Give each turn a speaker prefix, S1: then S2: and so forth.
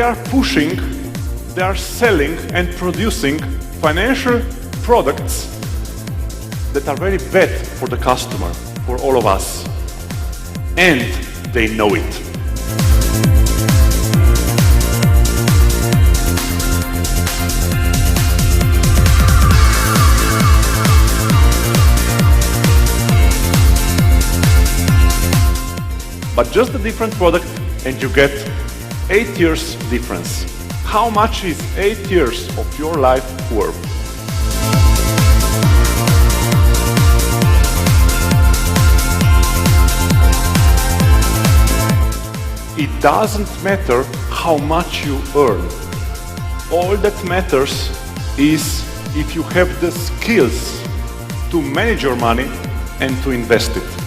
S1: they are pushing, they are selling and producing financial products that are very bad for the customer, for all of us. And they know it. But just a different product and you get 8 years difference. How much is 8 years of your life worth? It doesn't matter how much you earn. All that matters is if you have the skills to manage your money and to invest it.